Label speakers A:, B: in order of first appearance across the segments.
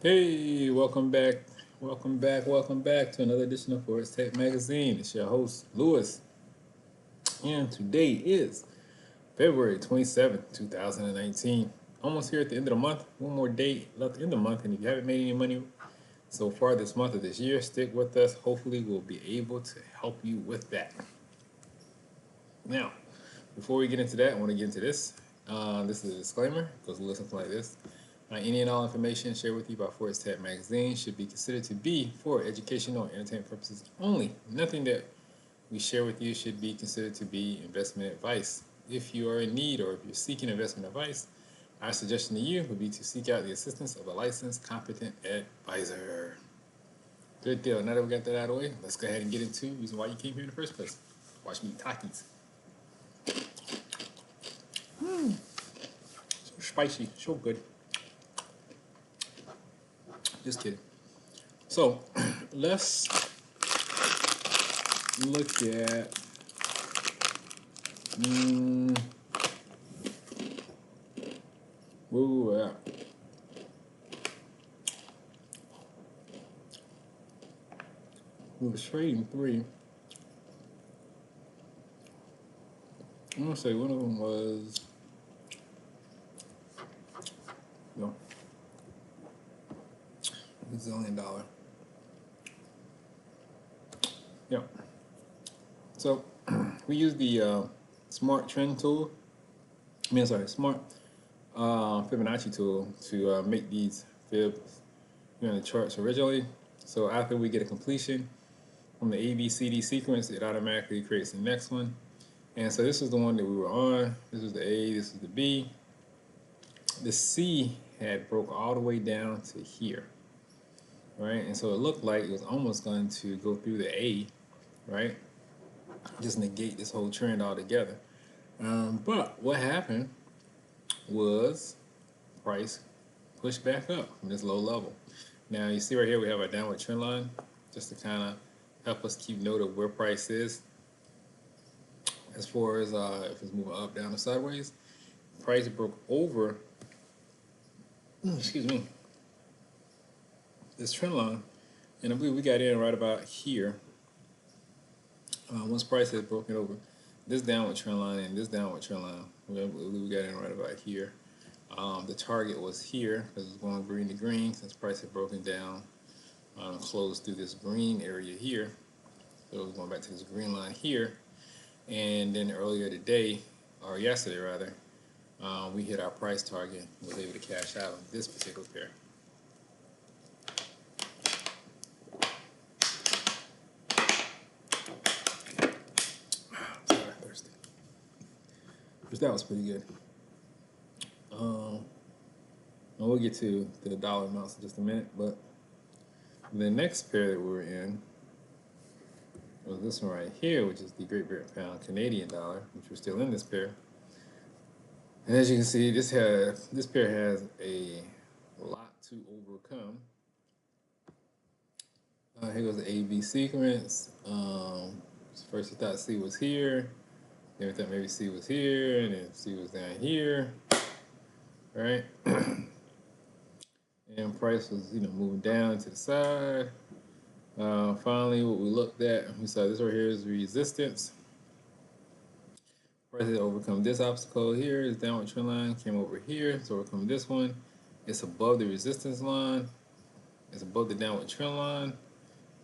A: Hey, welcome back to another edition of Forex Tech Magazine. It's your host, Lewis, and today is February 27th, 2019. Almost here at the end of the month. One more day left in the month, and if you haven't made any money so far this month of this year, stick with us. Hopefully, we'll be able to help you with that. Now, before we get into that, I want to get into this. This is a disclaimer. It goes a little something like this. Any and all information shared with you by Forex Tech Magazine should be considered to be for educational and entertainment purposes only. Nothing that we share with you should be considered to be investment advice. If you are in need or if you're seeking investment advice, our suggestion to you would be to seek out the assistance of a licensed, competent advisor. Good deal. Now that we got that out of the way, let's go ahead and get into the reason why you came here in the first place. Watch me eat Takis. So spicy, so good. Just kidding. So let's look at where we were at. We were trading three. I'm gonna say one of them was no $1 zillion. Yeah. So we use the smart trend tool. Smart Fibonacci tool to make these fibs in the charts originally. So after we get a completion from the ABCD sequence, it automatically creates the next one. And so this is the one that we were on. This is the A, this is the B. The C had broke all the way down to here, right? And so it looked like it was almost going to go through the A, right? Just negate this whole trend altogether. But what happened was price pushed back up from this low level. Now you see right here we have our downward trend line just to kind of help us keep note of where price is as far as if it's moving up, down, or sideways. Price broke over, excuse me, this trend line, and I believe we got in right about here. Once price has broken over this downward trend line and this downward trend line, we got in right about here. The target was here because it was going green to green since price had broken down, closed through this green area here. So it was going back to this green line here. And then earlier today, or yesterday rather, we hit our price target and was able to cash out on this particular pair. Sorry, thirsty. But that was pretty good. And we'll get to the dollar amounts in just a minute, but the next pair that we were in was this one right here, which is the Great Britain Pound Canadian dollar, which we're still in this pair. And as you can see, this pair has a lot to overcome. Here goes the AB sequence. First we thought C was here, then we thought maybe C was here, and then C was down here, right? And price was, moving down to the side. Finally, what we looked at, we saw this right here is resistance. Price has overcome this obstacle here. This downward trend line came over here. It's overcome this one. It's above the resistance line. It's above the downward trend line.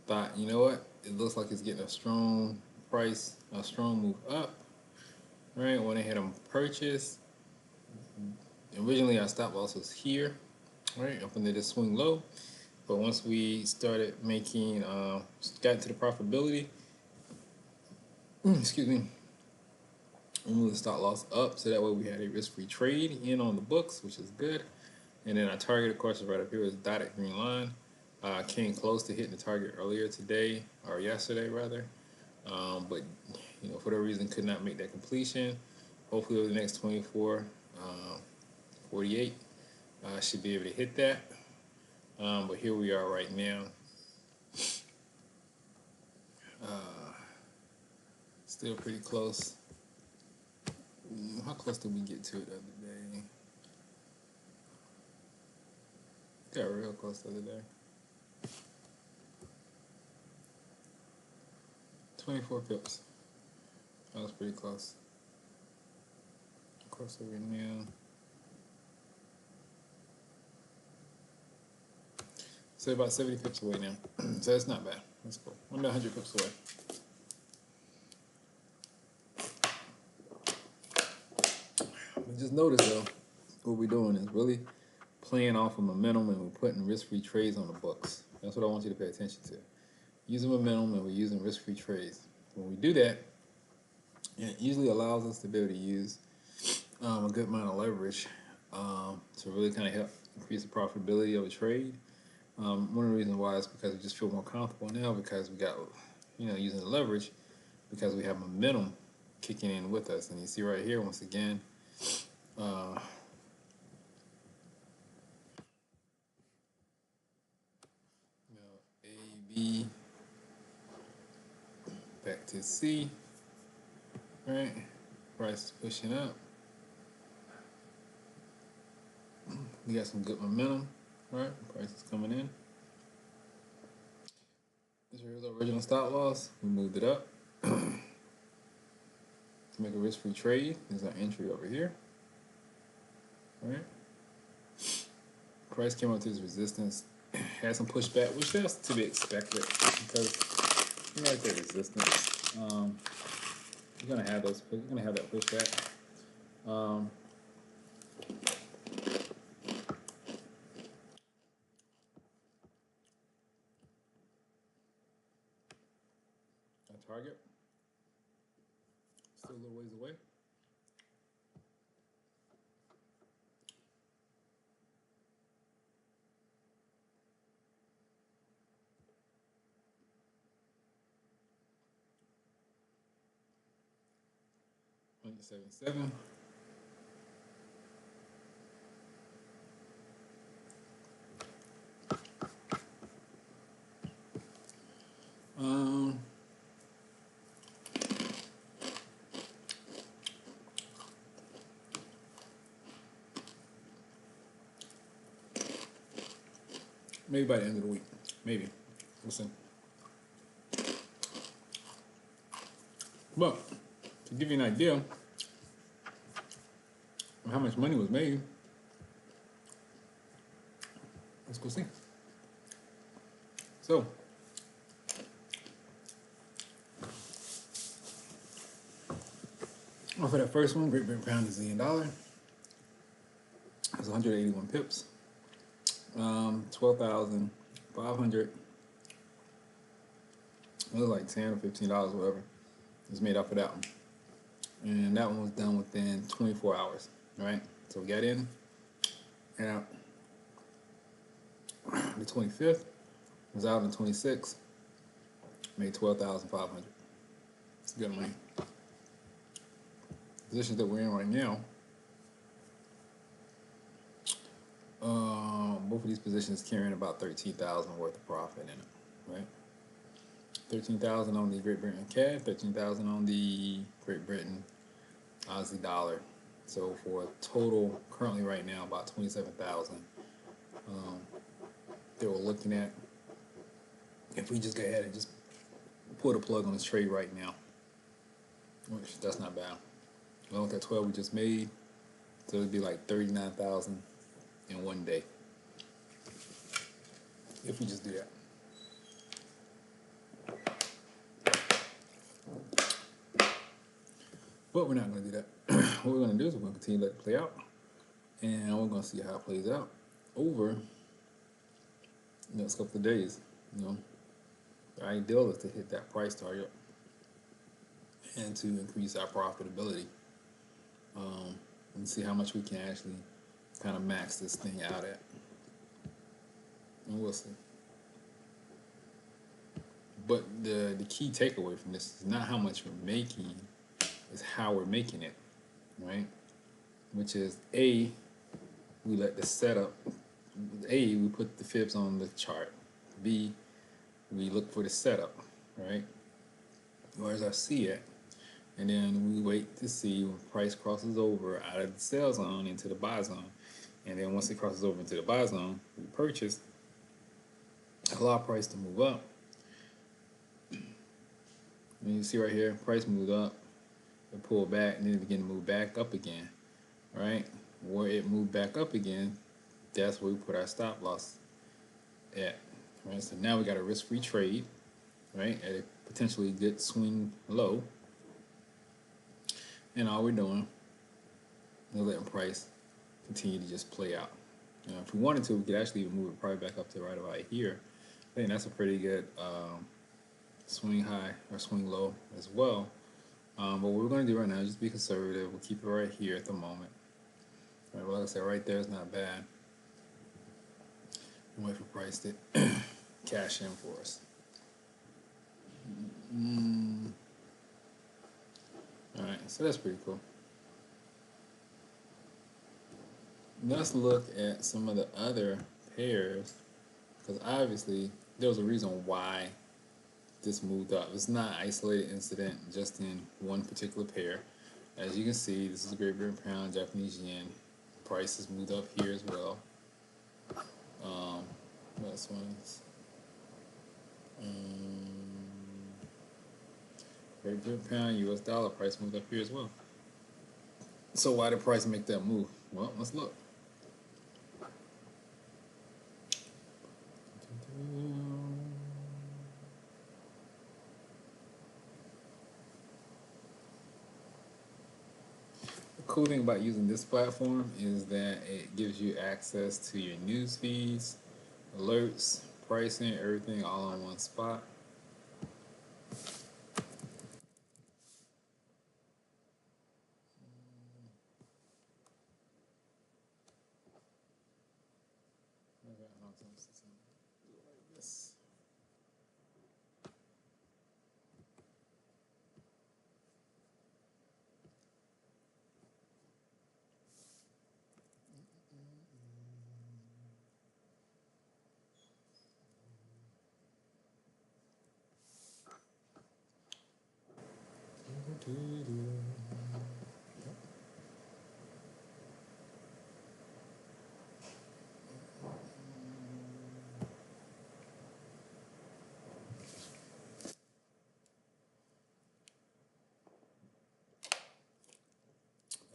A: Thought, you know what? It looks like it's getting a strong price, a strong move up. Right? Went ahead and purchased. Originally, our stop loss was here, right? Up into this swing low. But once we started making, got into the profitability, excuse me, we moved the stop loss up so that way we had a risk-free trade in on the books, which is good. And then our target, of course, is right up here, is dotted green line. Came close to hitting the target earlier today, or yesterday rather. But, for whatever reason, could not make that completion. Hopefully over the next 24, 48, should be able to hit that. But here we are right now. Still pretty close. How close did we get to it the other day? Got real close the other day. 24 pips. That was pretty close. Close over now. So about 70 pips away now. So that's not bad. That's cool. I'm about 100 pips away. But just notice though, what we're doing is really playing off of momentum, and we're putting risk-free trades on the books. That's what I want you to pay attention to. Using momentum, and we're using risk-free trades. When we do that, it usually allows us to be able to use a good amount of leverage to really kind of help increase the profitability of a trade. One of the reasons why is because we just feel more comfortable now, because we got, using the leverage, because we have momentum kicking in with us. And you see right here, once again, A, B, back to C, right? Price is pushing up. We got some good momentum, right? Price is coming in. This is our original stop loss. We moved it up to make a risk-free trade. There's our entry over here, right? Price came up to this resistance, had some pushback, which is to be expected because you like that resistance. You're gonna have those. You're gonna have that pushback. Our target still a little ways away. $177. Maybe by the end of the week. Maybe. We'll see. But to give you an idea of how much money was made, let's go see. So, for that first one, Great Britain pound is $1 it was 181 pips. 12,500. It was like $10 or $15, whatever. It was made up for that one. And that one was done within 24 hours, right? So we got in and out the 25th, was out on the 26th, made 12,500. It's good money. The positions that we're in right now, both of these positions carrying about 13,000 worth of profit in it, right? 13,000 on the Great Britain CAD, 13,000 on the Great Britain Aussie dollar. So for a total currently right now about 27,000. They were looking at if we just go ahead and just pull the plug on this trade right now, which that's not bad. Along with that 12 we just made, so it'd be like 39,000 in one day if we just do that. But we're not going to do that. What we're going to do is we're going to continue to let it play out, and we're going to see how it plays out over the next couple of days. The ideal is to hit that price target and to increase our profitability, and see how much we can actually kind of max this thing out at, and we'll see. But the key takeaway from this is not how much we're making, is how we're making it, right? Which is A, we let the setup, A, we put the fibs on the chart. B, we look for the setup, right? Where's our C at? And then we wait to see when price crosses over out of the sell zone into the buy zone. And then once it crosses over into the buy zone, we purchase, allow price to move up. And you see right here, price moved up, it pulled back, and then it began to move back up again, right? Where it moved back up again, that's where we put our stop loss at, right? So now we got a risk-free trade, right, at a potentially good swing low, and all we're doing is letting price continue to just play out. If we wanted to, we could actually even move it probably back up to right about here. I think that's a pretty good swing high or swing low as well. But what we're going to do right now is just be conservative. We'll keep it right here at the moment. Right, well, like I said, right there is not bad. And wait for price to cash in for us. All right, so that's pretty cool. Let's look at some of the other pairs, because obviously there was a reason why this moved up. It's not an isolated incident just in one particular pair. As you can see, this is Great Britain pound, Japanese yen. Prices moved up here as well. This one's Great Britain pound, US dollar price moved up here as well. So why did price make that move? Well, let's look. The cool thing about using this platform is that it gives you access to your news feeds, alerts, pricing, everything all in one spot.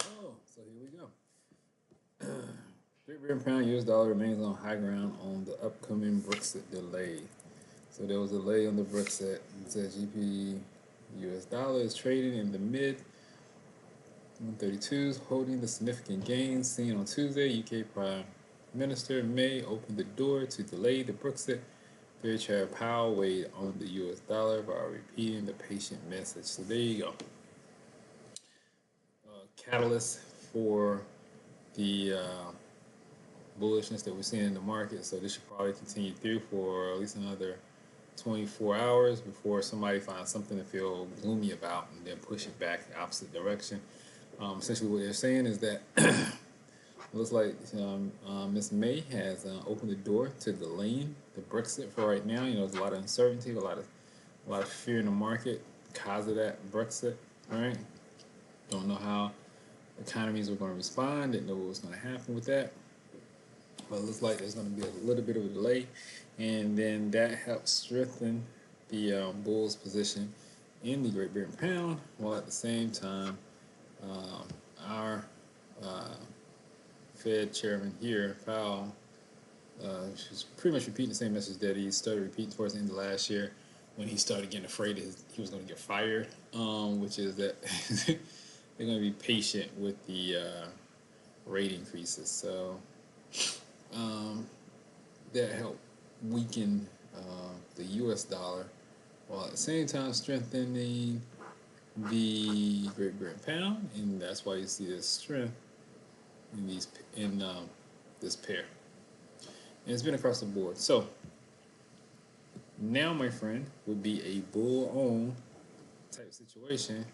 A: Oh, so here we go. Great Britain pound US dollar remains on high ground on the upcoming Brexit delay. So there was a delay on the Brexit. It says GP US dollar is trading in the mid 132s, holding the significant gains seen on Tuesday. UK Prime Minister May opened the door to delay the Brexit. Chair Chad Powell weighed on the US dollar by repeating the patient message. So there you go. Catalyst for the bullishness that we're seeing in the market. So this should probably continue through for at least another 24 hours before somebody finds something to feel gloomy about and then push it back the opposite direction. Essentially what they're saying is that it looks like Ms. May has opened the door to delaying the Brexit for right now. You know, there's a lot of uncertainty, a lot of fear in the market because of that Brexit, right? Don't know how economies were going to respond, didn't know what was going to happen with that. But it looks like there's going to be a little bit of a delay, and then that helps strengthen the Bulls' position in the Great Britain pound, while at the same time our Fed chairman here, Powell, she's pretty much repeating the same message that he started repeating towards the end of last year when he started getting afraid that he was going to get fired, which is that they're going to be patient with the rate increases. So that helped weaken the U.S. dollar, while at the same time strengthening the Great Britain pound, and that's why you see this strength in this pair. And it's been across the board. So now, my friend, would be a bull-on type situation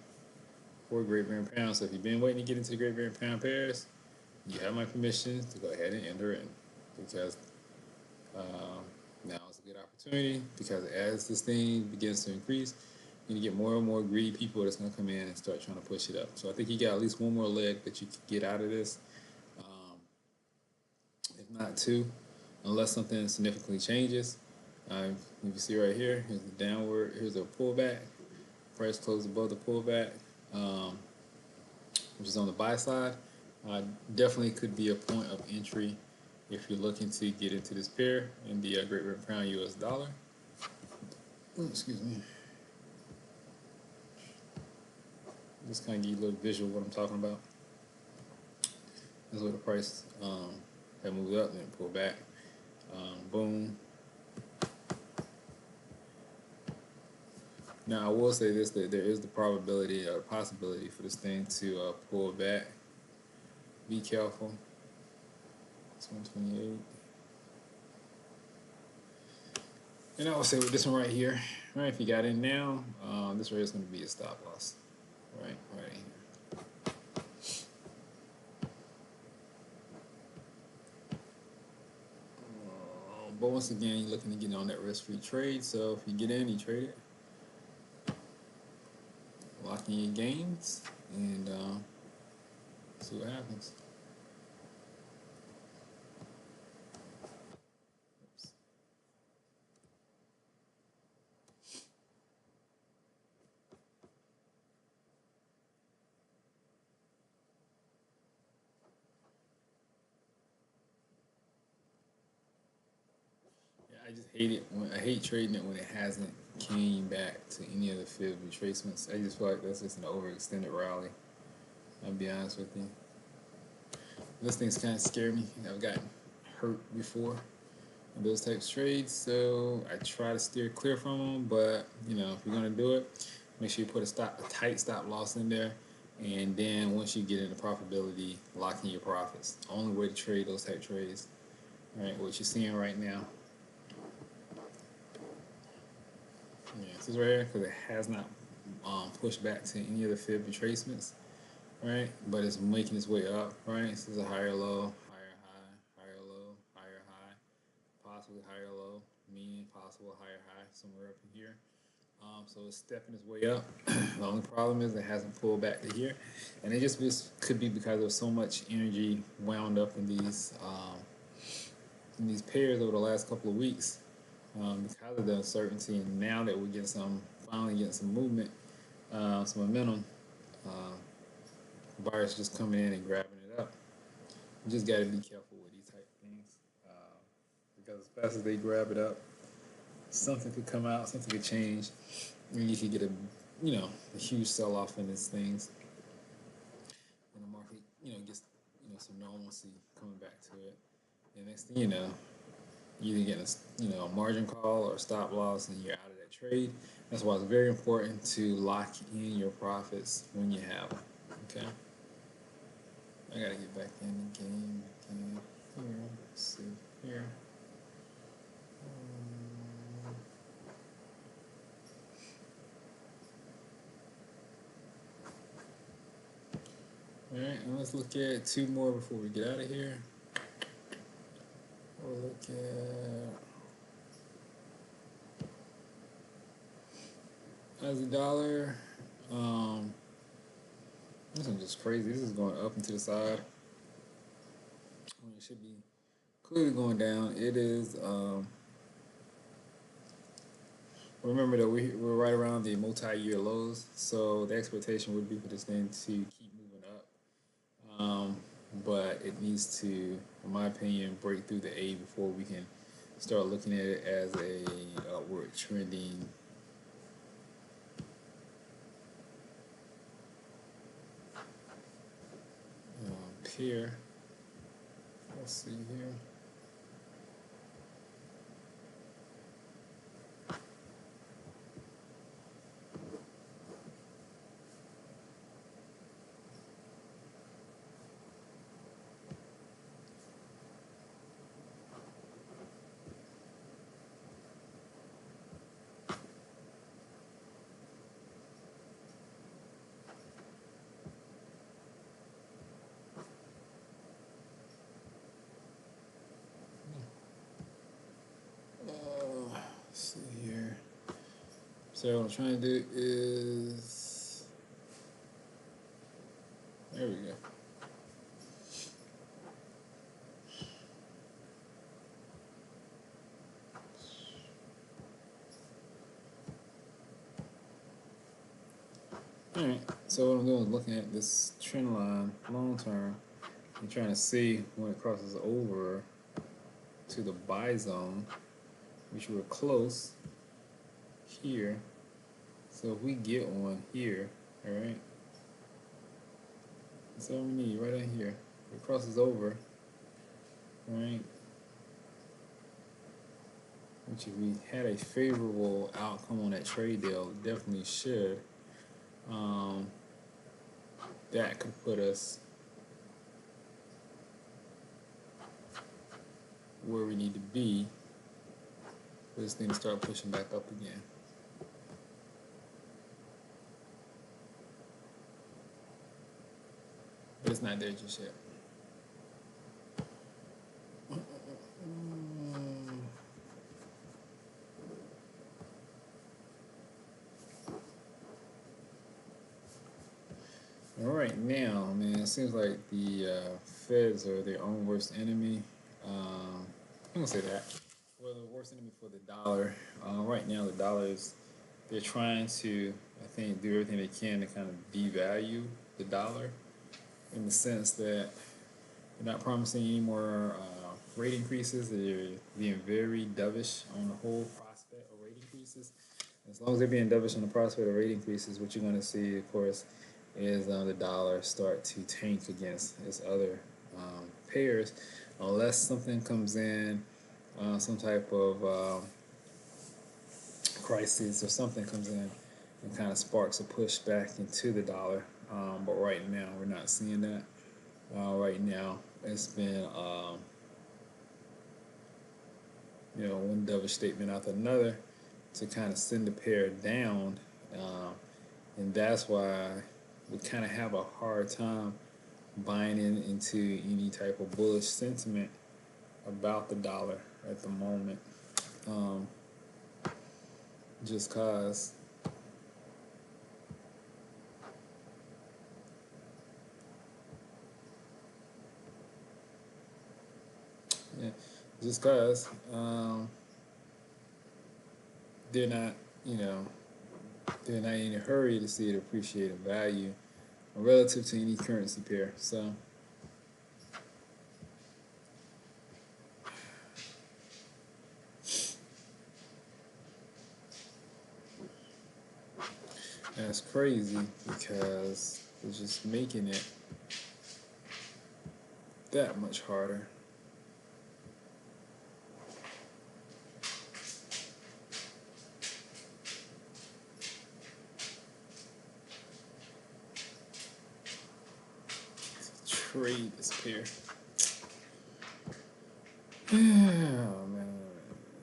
A: for Great Britain pound. So if you've been waiting to get into the Great Britain pound pairs, you have my permission to go ahead and enter in, because now is a good opportunity, because as this thing begins to increase, you're going to get more and more greedy people that's going to come in and start trying to push it up. So I think you got at least one more leg that you can get out of this. If not two, unless something significantly changes. If you see right here, here's the downward, here's a pullback. Price closed above the pullback, um, which is on the buy side. Definitely could be a point of entry if you're looking to get into this pair in the Great Britain Pound US dollar. Oh, excuse me. Just kind of give you a little visual of what I'm talking about. This is where the price had moved up and then pulled back. Boom. Now I will say this, that there is the probability or possibility for this thing to pull back. Be careful. It's 128. And I will say with this one right here, right, if you got in now, this right is going to be a stop loss. Right here. But once again, you're looking to get on that risk-free trade. So if you get in, you trade it. Lock in your gains and see what happens. Oops. Yeah, I just hate it I hate trading it when it hasn't came back to any of the fib retracements. I just feel like that's just an overextended rally. I'll be honest with you. Those things kind of scare me. I've gotten hurt before in those types of trades, so I try to steer clear from them. But you know, if you're gonna do it, make sure you put a tight stop loss in there, and then once you get into profitability, lock in your profits. The only way to trade those type of trades, right? What you're seeing right now. Yeah, this is right here because it has not pushed back to any of the fib retracements, right? But it's making its way up, right? This is a higher low, higher high, higher low, higher high, possibly higher low, meaning possible higher high somewhere up in here. So it's stepping its way up. The only problem is it hasn't pulled back to here, and it just could be because there's so much energy wound up in these pairs over the last couple of weeks because of the uncertainty. And now that we're getting finally getting some movement, some momentum, buyers just coming in and grabbing it up. You just got to be careful with these type of things because as fast as they grab it up, something could come out, something could change, and you could get a huge sell-off in these things, and the market, gets, some normalcy coming back to it. And next thing you know, you either get a margin call or a stop loss, and you're out of that trade. That's why it's very important to lock in your profits when you have them. Okay. I gotta get back in the game again. Here, let's see here. All right, and let's look at two more before we get out of here. We'll look at Aussie dollar. This one's just crazy. This is going up and to the side. It should be clearly going down. It is. Remember that we're right around the multi-year lows, so the expectation would be for this thing to keep moving up. But it needs to, in my opinion, break through the A before we can start looking at it as a upward trending pair. Let's see here. Let's see here. So what I'm trying to do is, there we go. Alright, so what I'm doing is looking at this trend line long term and trying to see when it crosses over to the buy zone, which we're close here. So if we get one here, alright, that's all we need right in here. If it crosses over, alright, which if we had a favorable outcome on that trade deal, definitely should. That could put us where we need to be for this thing to start pushing back up again. But it's not there just yet. All right, now, man, it seems like the Feds are their own worst enemy. I'm gonna say that. Well, the worst enemy for the dollar. Right now, the dollar is, they're trying to, I think, do everything they can to kind of devalue the dollar in the sense that they're not promising any more rate increases. They're being very dovish on the whole prospect of rate increases. As long as they're being dovish on the prospect of rate increases, what you're going to see, of course, is the dollar start to tank against its other pairs, unless something comes in, some type of crisis or something comes in and kind of sparks a push back into the dollar. But right now, we're not seeing that. Right now, it's been one dovish statement after another to kind of send the pair down, and that's why we kind of have a hard time buying into any type of bullish sentiment about the dollar at the moment, just cause yeah, just cause they're not, they're not in a hurry to see it appreciate in value relative to any currency pair. So that's crazy because it's just making it that much harder. Trade this pair. Oh man,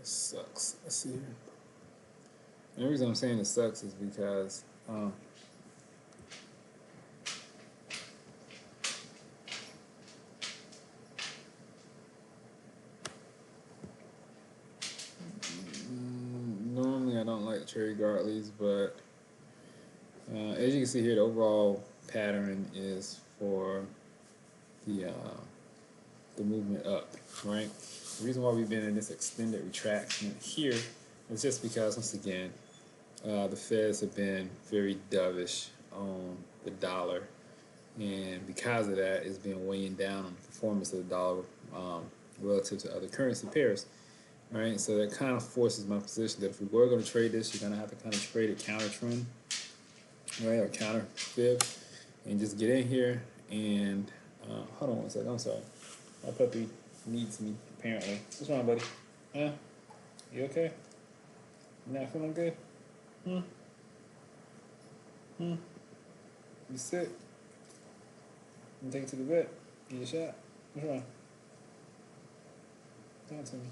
A: it sucks. Let's see here. And the reason I'm saying it sucks is because normally I don't like trade Gartleys, but as you can see here, the overall pattern is for the movement up, right? The reason why we've been in this extended retraction here is just because, once again, the Feds have been very dovish on the dollar, and because of that, it's been weighing down on the performance of the dollar relative to other currency pairs, right? So that kind of forces my position that if we were going to trade this, you're going to have to kind of trade it counter trend, right, or counter fib, and just get in here and hold on one second. I'm sorry, my puppy needs me apparently. What's wrong, buddy? Huh? You okay? You not feeling good? Hmm. You sick? You take it to the vet? Get a shot? What's wrong? Talk to me.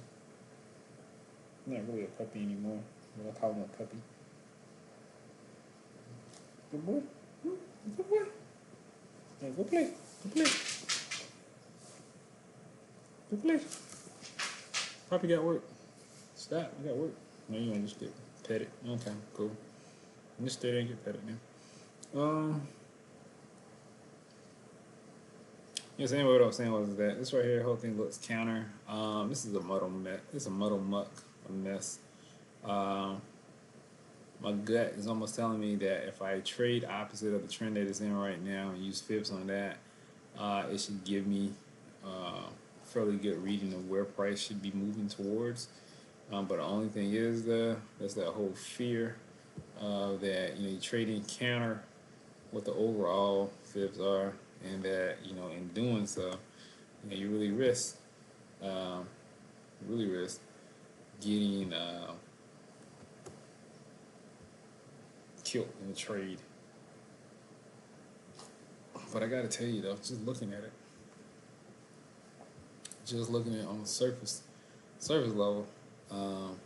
A: I'm not really a puppy anymore, but I call him a puppy. Good boy? Good boy? Yeah, go play. Go play. Go play. Puppy got work. Stop. I got work. No, you want to just get petted. Okay, cool. I'm just stay there and get petted now. Yes, anyway, what I was saying was that this right here, the whole thing looks counter. This is a muddle mess. It's a muddle muck, a mess. my gut is almost telling me that if I trade opposite of the trend that it's in right now and use fibs on that, it should give me fairly good reading of where price should be moving towards. But the only thing is, that's that whole fear that you trading counter what the overall fibs are, and that in doing so, you um, really risk getting killed in the trade. But I gotta tell you though, just looking at it on the surface level, um,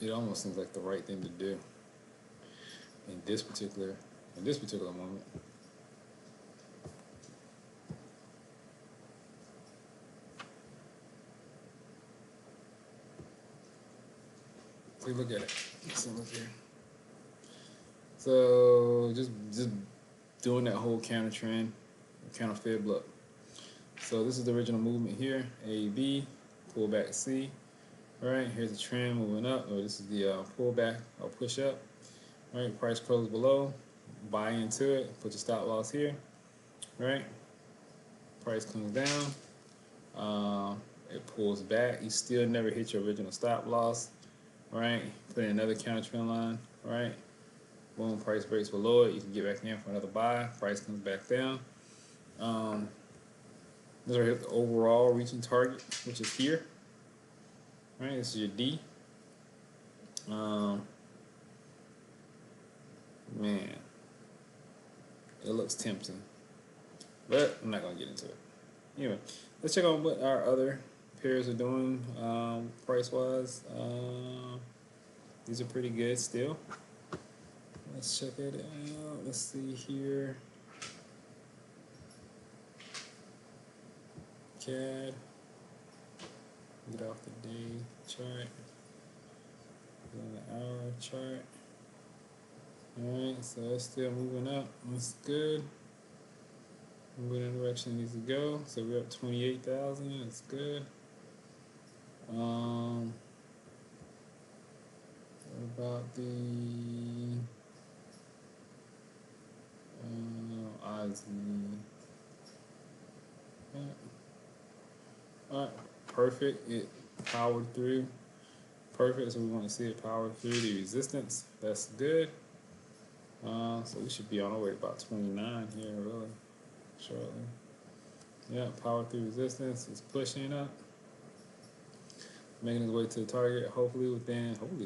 A: it almost seems like the right thing to do in this particular moment. Take a look at it. Let's look here. So just doing that whole counter trend, counter fib look. So this is the original movement here, A, B, pullback C. All right, here's the trend moving up. Or this is the pullback or push up. All right, price closed below, buy into it, put your stop loss here. All right, price comes down, it pulls back. You still never hit your original stop loss. All right, put in another counter trend line. All right, boom, price breaks below it. You can get back in for another buy. Price comes back down. This right here, the overall reaching target, which is here. All right, this is your D. Man, it looks tempting, but I'm not gonna get into it. Anyway, let's check on what our other pairs are doing price wise. These are pretty good still. Let's check it out. Let's see here. CAD. Get off the day chart. Get on the hour chart. Alright, so it's still moving up. That's good. Moving in the direction it needs to go. So we're up 28,000. That's good. What about the Aussie? Yeah. Alright, perfect. It powered through. Perfect. So we want to see it power through the resistance. That's good. So we should be on our way to about 29 here, really, shortly. Yeah, power through resistance. It's pushing up, making its way to the target. Hopefully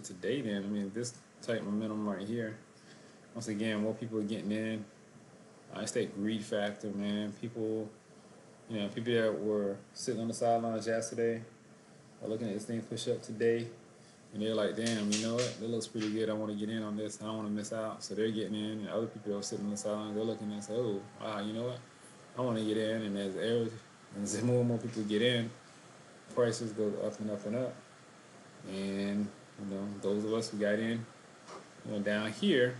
A: today. Then I mean, this type momentum right here. Once again, more people are getting in. It's that greed factor, man. People that were sitting on the sidelines yesterday are looking at this thing push up today. And they're like, damn, you know what? That looks pretty good. I want to get in on this. I don't want to miss out. So they're getting in. And other people that are sitting on the sidelines, they're looking and say, oh, wow, you know what? I want to get in. And as more and more people get in, prices go up and up and up. And, those of us who got in, down here,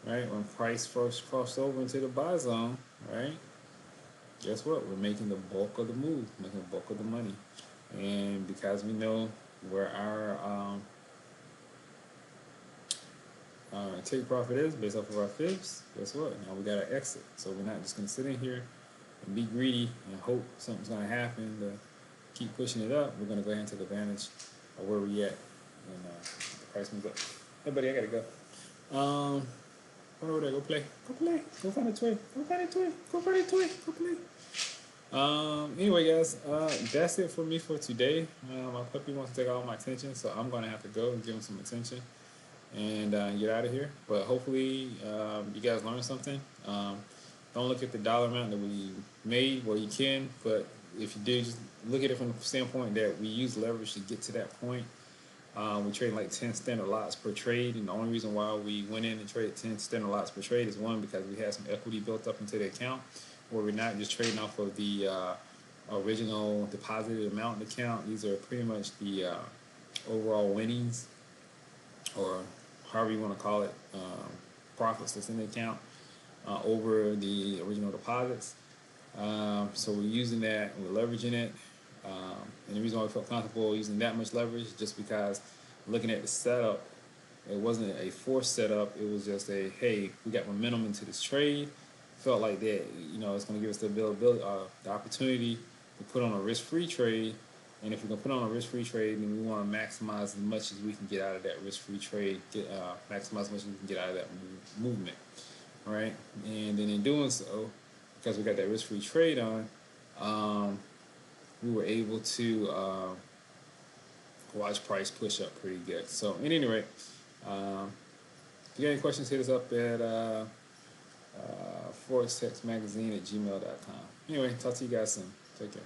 A: right, when price first crossed over into the buy zone, right, guess what? We're making the bulk of the move, making the bulk of the money. And because we know where our take profit is based off of our fibs, guess what? Now we got to exit. So we're not just going to sit in here and be greedy and hope something's going to happen to keep pushing it up. We're going to go ahead and take advantage of where we at when the price moves up. Hey, buddy, I got to go. Over there, go play. Go play. Go find a toy. Go find a toy. Go find a toy. Go play. Anyway, guys, that's it for me for today. My puppy wants to take all my attention, so I'm going to have to go and give him some attention and get out of here. But hopefully, you guys learned something. Don't look at the dollar amount that we made, well, you can, but if you do, just look at it from the standpoint that we use leverage to get to that point. We trade like 10 standard lots per trade, and the only reason why we went in and traded 10 standard lots per trade is one, because we had some equity built up into the account, where we're not just trading off of the original deposited amount in the account. These are pretty much the overall winnings, or however you want to call it, profits that's in the account over the original deposits. So we're using that, we're leveraging it. And the reason why we felt comfortable using that much leverage is just because looking at the setup, it wasn't a forced setup. It was just a, hey, we got momentum into this trade. Felt like that, it's going to give us the availability, the opportunity to put on a risk-free trade. And if we're going to put on a risk-free trade, then we want to maximize as much as we can get out of that risk-free trade, maximize as much as we can get out of that movement. All right. And then in doing so, because we got that risk-free trade on, we were able to watch price push up pretty good. So, at any rate, if you got any questions, hit us up at forextextmagazine@gmail.com. Anyway, talk to you guys soon. Take care.